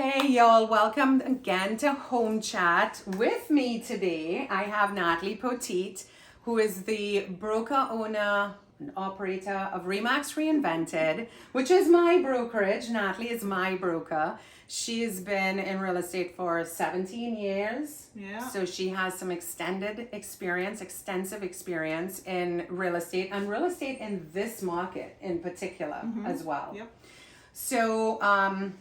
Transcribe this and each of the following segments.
Hey y'all, welcome again to Home Chat. With me today, I have Natalie Poteete, who is the broker, owner, and operator of ReMax Reinvented, which is my brokerage. Natalie is my broker. She's been in real estate for 17 years. Yeah. So she has some extensive experience in real estate and real estate in this market in particular as well. Yep. So,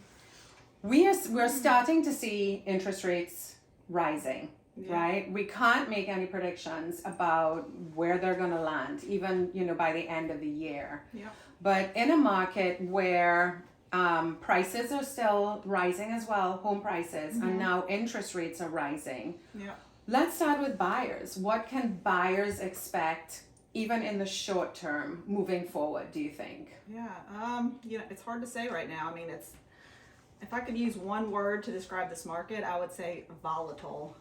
we're starting to see interest rates rising, right? We can't make any predictions about where they're going to land, even by the end of the year. Yep. But in a market where prices are still rising as well, home prices, and now interest rates are rising. Yeah. Let's start with buyers. What can buyers expect, even in the short term, moving forward? Do you think? Yeah. It's hard to say right now. I mean, if I could use one word to describe this market, I would say volatile.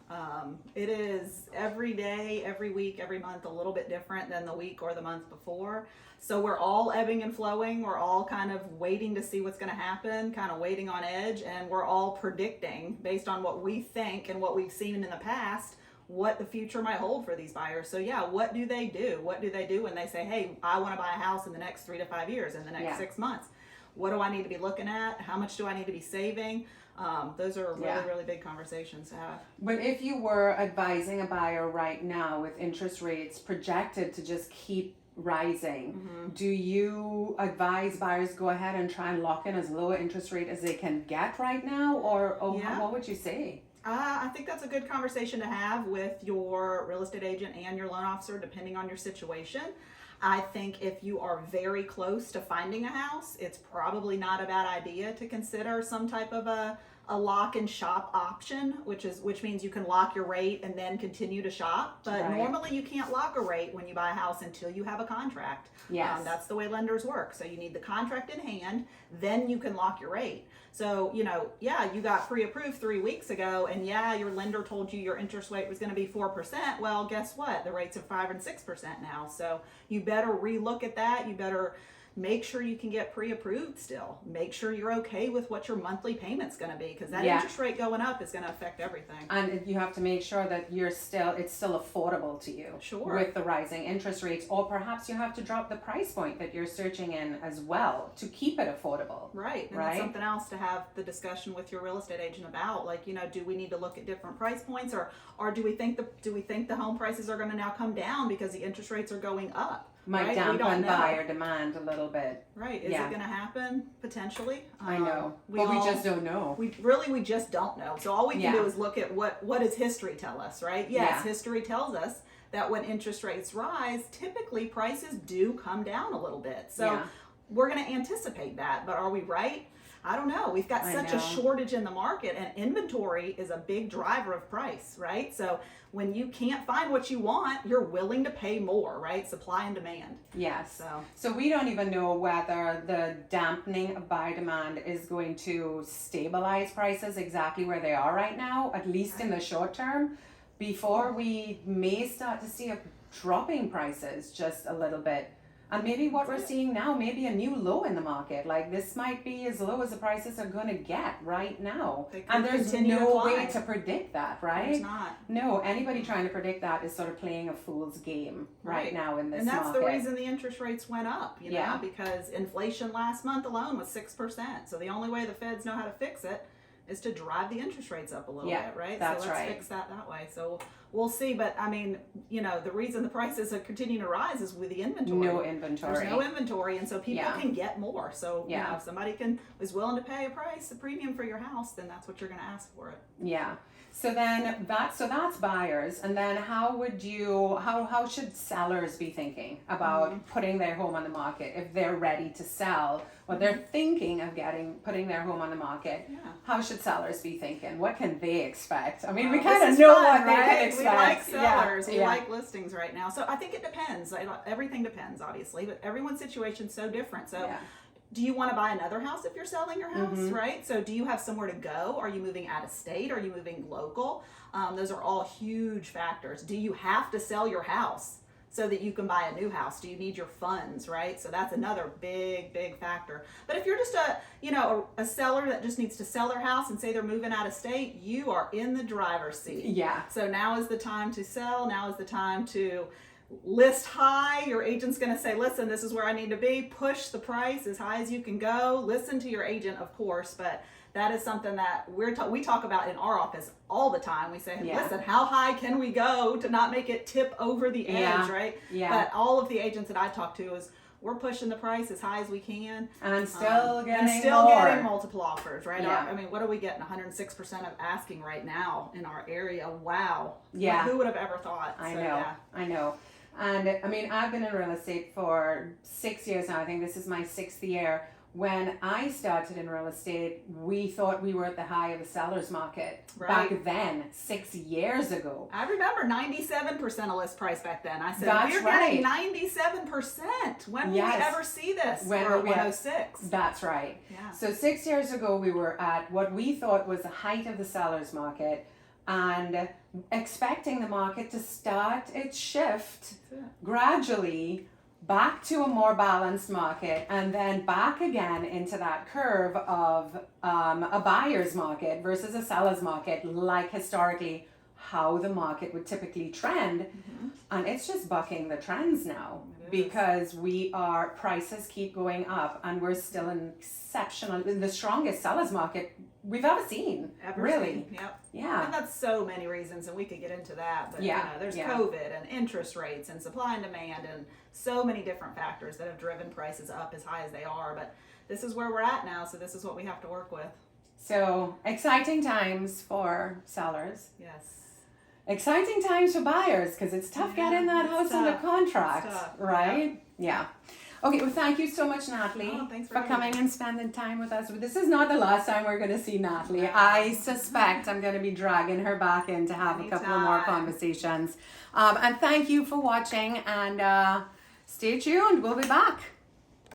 It is every day, every week, every month a little bit different than the week or the month before. So we're all ebbing and flowing. We're all kind of waiting to see what's going to happen, kind of waiting on edge, and we're all predicting based on what we think and what we've seen in the past what the future might hold for these buyers. So yeah, what do they do? What do they do when they say, hey, I want to buy a house in the next 3 to 5 years, in the next 6 months? What do I need to be looking at? How much do I need to be saving? Those are really big conversations to have. But if you were advising a buyer right now with interest rates projected to just keep rising, do you advise buyers go ahead and try and lock in as low an interest rate as they can get right now? Or what would you say? I think that's a good conversation to have with your real estate agent and your loan officer, depending on your situation. I think if you are very close to finding a house, it's probably not a bad idea to consider some type of a lock and shop option, which means you can lock your rate and then continue to shop. But normally you can't lock a rate when you buy a house until you have a contract. Yes. That's the way lenders work. So you need the contract in hand, then you can lock your rate. So, you got pre-approved 3 weeks ago, and your lender told you your interest rate was going to be 4%. Well, guess what? The rates are 5 and 6% now. So you better relook at that. You better make sure you can get pre-approved still. Make sure you're okay with what your monthly payment's going to be, because that interest rate going up is going to affect everything. And you have to make sure that it's still affordable to you. Sure. With the rising interest rates, or perhaps you have to drop the price point that you're searching in as well to keep it affordable. Right. And that's something else to have the discussion with your real estate agent about. Like, do we need to look at different price points, or do we think the home prices are going to now come down because the interest rates are going up? Might dampen buyer demand a little bit. Right. Is it going to happen? Potentially. I know. We just don't know. We just don't know. So all we can do is look at what does history tell us, right? Yes, history tells us that when interest rates rise, typically prices do come down a little bit. So we're going to anticipate that. But are we right? I don't know. We've got such a shortage in the market, and inventory is a big driver of price, right? So when you can't find what you want, you're willing to pay more, right? Supply and demand. Yes. So we don't even know whether the dampening of buyer demand is going to stabilize prices exactly where they are right now, at least in the short term, before we may start to see a dropping prices just a little bit. And maybe what we're seeing now, maybe a new low in the market. Like, this might be as low as the prices are going to get right now. And there's no way to predict that, right? There's not. No, anybody trying to predict that is sort of playing a fool's game right now in this market. And that's the reason the interest rates went up, because inflation last month alone was 6%. So the only way the feds know how to fix it is to drive the interest rates up a little bit, right? That's so let's fix that way. So we'll see. But I mean, the reason the prices are continuing to rise is with the inventory. No inventory. There's no inventory, and so people can get more. So if somebody is willing to pay a premium for your house, then that's what you're going to ask for it. Yeah. So then that's buyers. And then how should sellers be thinking about putting their home on the market if they're ready to sell, or they're thinking of putting their home on the market? Yeah. How should sellers be thinking? What can they expect? I mean, we kind of know what they can expect. We like sellers. We like listings right now. So I think it depends. Everything depends, obviously, but everyone's situation's so different. So do you want to buy another house if you're selling your house, right? So do you have somewhere to go? Are you moving out of state? Are you moving local? Those are all huge factors. Do you have to sell your house so that you can buy a new house? Do you need your funds, right? So that's another big factor. But if you're just a seller that just needs to sell their house and say they're moving out of state, you are in the driver's seat. Yeah. So now is the time to sell. Now is the time to list high. Your agent's going to say, listen, this is where I need to be. Push the price as high as you can go. Listen to your agent, of course, but that is something that we talk about in our office all the time. We say, listen, how high can we go to not make it tip over the edge, right? Yeah. But all of the agents that I talk to is, we're pushing the price as high as we can. And still getting getting multiple offers, right? Yeah. I mean, what are we getting? 106% of asking right now in our area. Wow. Yeah. Who would have ever thought? I know. And I mean, I've been in real estate for 6 years now. I think this is my 6th year. When I started in real estate, we thought we were at the high of the seller's market back then, 6 years ago. I remember 97% of list price back then. I said, That's we're right. getting 97%. When will we ever see this? When for will we 106? That's right. Yeah. So 6 years ago, we were at what we thought was the height of the seller's market, and expecting the market to start its shift gradually back to a more balanced market, and then back again into that curve of a buyer's market versus a seller's market, like historically how the market would typically trend. And it's just bucking the trends now, because prices keep going up, and we're still in the strongest seller's market we've ever seen. Really. Yep. Yeah. And that's so many reasons, and we could get into that. But there's COVID and interest rates and supply and demand and so many different factors that have driven prices up as high as they are. But this is where we're at now, so this is what we have to work with. So exciting times for sellers. Yes. Exciting times for buyers, because it's tough getting that house under contract, right? Yeah. Okay, well, thank you so much, Natalie, thanks for coming and spending time with us. This is not the last time we're going to see Natalie. I suspect I'm going to be dragging her back in to have a couple of more conversations. And thank you for watching, and stay tuned. We'll be back.